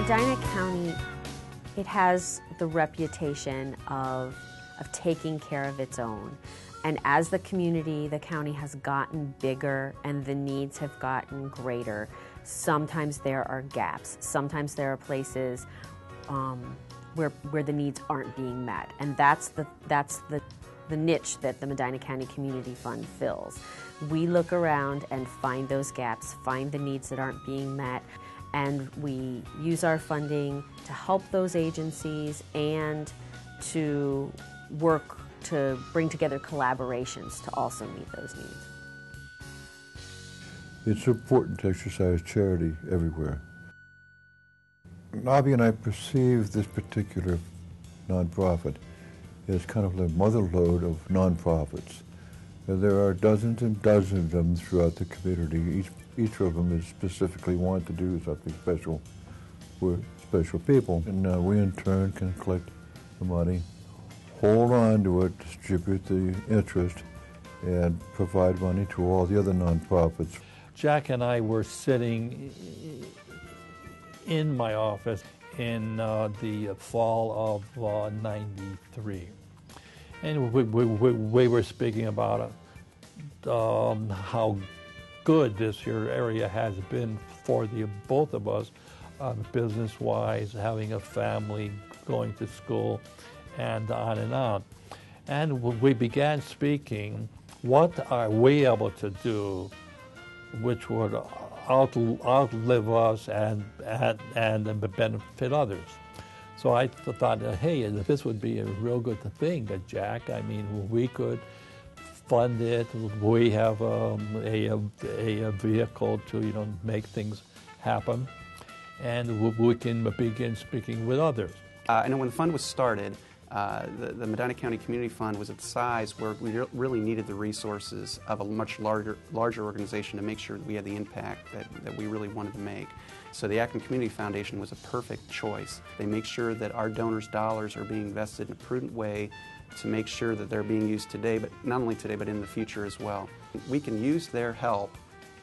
Medina County, it has the reputation of taking care of its own. And as the community, the county has gotten bigger and the needs have gotten greater, sometimes there are gaps. Sometimes there are places where the needs aren't being met. And that's the niche that the Medina County Community Fund fills. We look around and find those gaps, find the needs that aren't being met, and we use our funding to help those agencies and to work to bring together collaborations to also meet those needs. It's important to exercise charity everywhere. Nobby and I perceive this particular nonprofit as kind of the motherlode of nonprofits. There are dozens and dozens of them throughout the community. Each of them is specifically wanting to do something special for special people. And we in turn can collect the money, hold on to it, distribute the interest, and provide money to all the other nonprofits. Jack and I were sitting in my office in the fall of '93. And we were speaking about how good this here area has been for the both of us, business-wise, having a family, going to school, and on and on. And we began speaking, what are we able to do which would outlive us and benefit others? So I thought, hey, this would be a real good thing, Jack. I mean, we could fund it. We have a vehicle to make things happen, and we can begin speaking with others. I know when the fund was started, the Medina County Community Fund was at the size where we really needed the resources of a much larger organization to make sure that we had the impact that we really wanted to make. So the Acton Community Foundation was a perfect choice. They make sure that our donors' dollars are being invested in a prudent way to make sure that they're being used today, but not only today, but in the future as well. We can use their help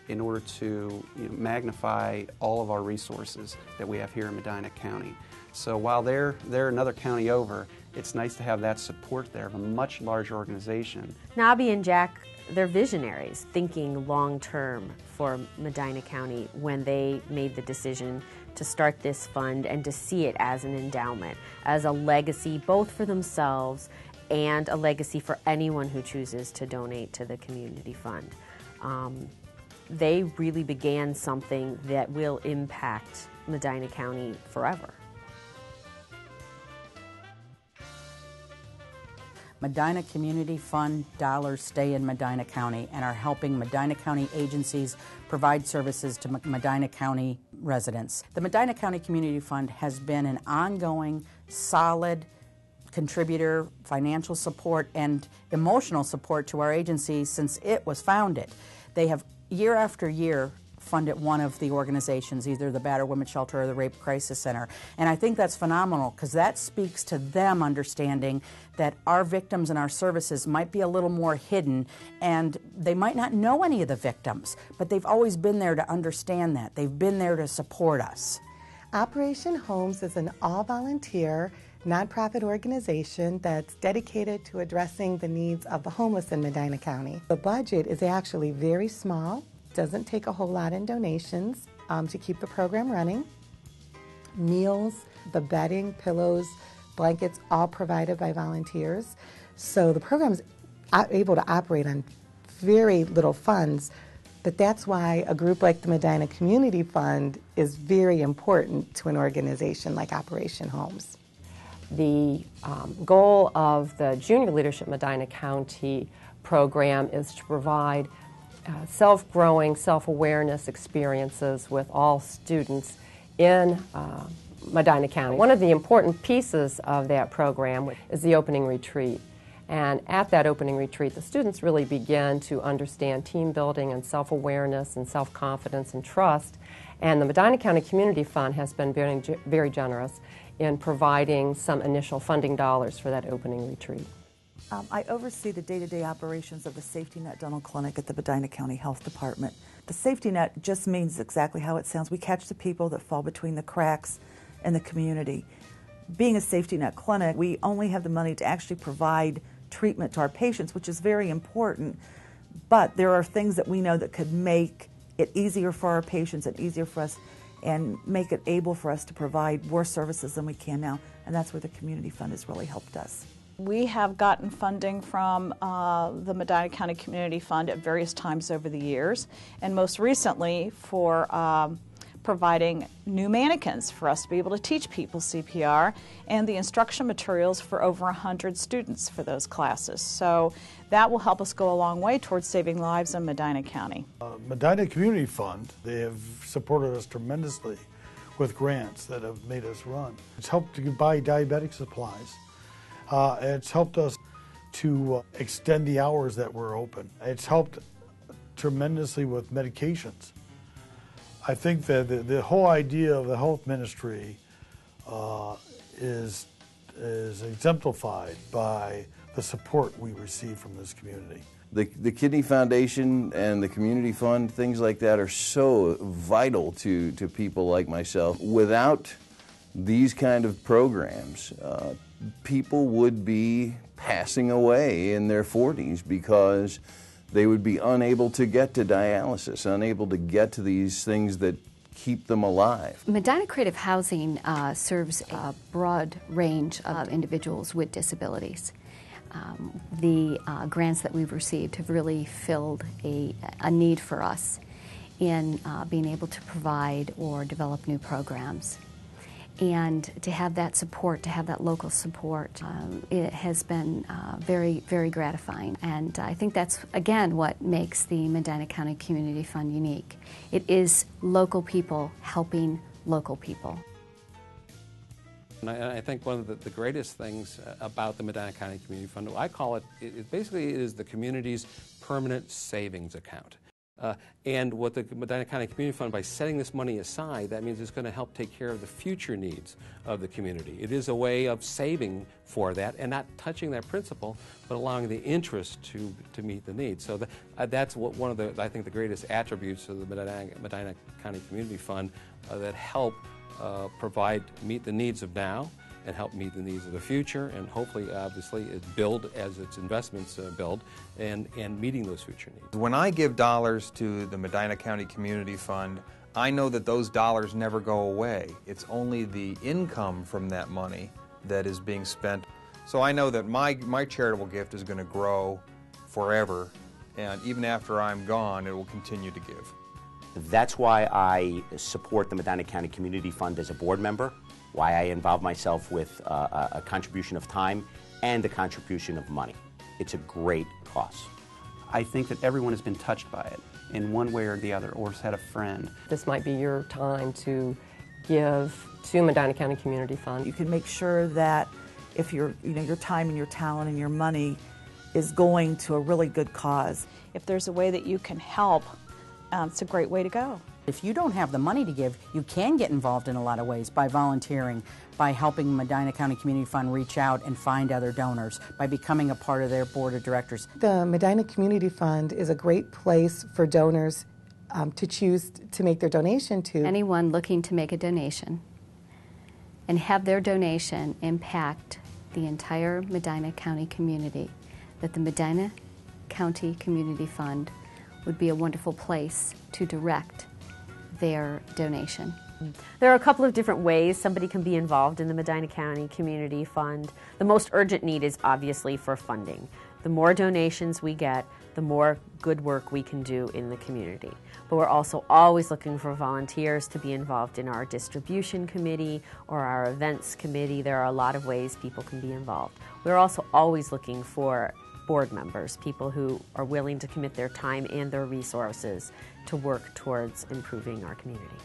in order to magnify all of our resources that we have here in Medina County. So while they're another county over, it's nice to have that support there of a much larger organization. Nobby and Jack, they're visionaries, thinking long-term for Medina County when they made the decision to start this fund and to see it as an endowment, as a legacy both for themselves and a legacy for anyone who chooses to donate to the community fund. They really began something that will impact Medina County forever. Medina Community Fund dollars stay in Medina County and are helping Medina County agencies provide services to Medina County residents. The Medina County Community Fund has been an ongoing, solid contributor, financial support, and emotional support to our agency since it was founded. They have, year after year, funded one of the organizations, either the Battered Women's Shelter or the Rape Crisis Center. And I think that's phenomenal because that speaks to them understanding that our victims and our services might be a little more hidden and they might not know any of the victims, but they've always been there to understand that. They've been there to support us. Operation Homes is an all-volunteer nonprofit organization that's dedicated to addressing the needs of the homeless in Medina County. The budget is actually very small. Doesn't take a whole lot in donations to keep the program running. Meals, the bedding, pillows, blankets, all provided by volunteers. So the program is able to operate on very little funds, but that's why a group like the Medina Community Fund is very important to an organization like Operation Homes. The goal of the Junior Leadership Medina County program is to provide self-growing, self-awareness experiences with all students in Medina County. One of the important pieces of that program is the opening retreat. And at that opening retreat, the students really begin to understand team building and self-awareness and self-confidence and trust. And the Medina County Community Fund has been very generous in providing some initial funding dollars for that opening retreat. I oversee the day-to-day operations of the Safety Net Dental Clinic at the Medina County Health Department. The safety net just means exactly how it sounds. We catch the people that fall between the cracks in the community. Being a safety net clinic, we only have the money to actually provide treatment to our patients, which is very important, but there are things that we know that could make it easier for our patients and easier for us and make it able for us to provide more services than we can now, and that's where the Community Fund has really helped us. We have gotten funding from the Medina County Community Fund at various times over the years, and most recently for providing new mannequins for us to be able to teach people CPR and the instruction materials for over 100 students for those classes. So that will help us go a long way towards saving lives in Medina County. Medina Community Fund, they have supported us tremendously with grants that have made us run. It's helped to buy diabetic supplies. It's helped us to extend the hours that we're open. It's helped tremendously with medications. I think that the whole idea of the health ministry is exemplified by the support we receive from this community. The Kidney Foundation and the Community Fund, things like that, are so vital to people like myself. Without these kind of programs, people would be passing away in their 40s because they would be unable to get to dialysis, unable to get to these things that keep them alive. Medina Creative Housing serves a broad range of individuals with disabilities. The grants that we've received have really filled a need for us in being able to provide or develop new programs. And to have that support, to have that local support, it has been very, very gratifying. And I think that's, again, what makes the Medina County Community Fund unique. It is local people helping local people. And I think one of the greatest things about the Medina County Community Fund, I call it, basically is the community's permanent savings account. And what the Medina County Community Fund, by setting this money aside, that means it's going to help take care of the future needs of the community. It is a way of saving for that and not touching that principle, but allowing the interest to meet the needs. So that's one of the, I think, the greatest attributes of the Medina County Community Fund that help meet the needs of now and help meet the needs of the future, and hopefully, obviously, build as its investments build, and meeting those future needs. When I give dollars to the Medina County Community Fund, I know that those dollars never go away. It's only the income from that money that is being spent. So I know that my charitable gift is going to grow forever, and even after I'm gone, it will continue to give. That's why I support the Medina County Community Fund as a board member, why I involve myself with a contribution of time and a contribution of money. It's a great cause. I think that everyone has been touched by it in one way or the other, or has had a friend. This might be your time to give to Medina County Community Fund. You can make sure that if your time and your talent and your money is going to a really good cause. If there's a way that you can help, it's a great way to go. If you don't have the money to give, you can get involved in a lot of ways by volunteering, by helping Medina County Community Fund reach out and find other donors, by becoming a part of their board of directors. The Medina Community Fund is a great place for donors to choose to make their donation to. Anyone looking to make a donation and have their donation impact the entire Medina County community, that the Medina County Community Fund would be a wonderful place to direct their donation. There are a couple of different ways somebody can be involved in the Medina County Community Fund. The most urgent need is obviously for funding. The more donations we get, the more good work we can do in the community. But we're also always looking for volunteers to be involved in our distribution committee or our events committee. There are a lot of ways people can be involved. We're also always looking for board members, people who are willing to commit their time and their resources to work towards improving our community.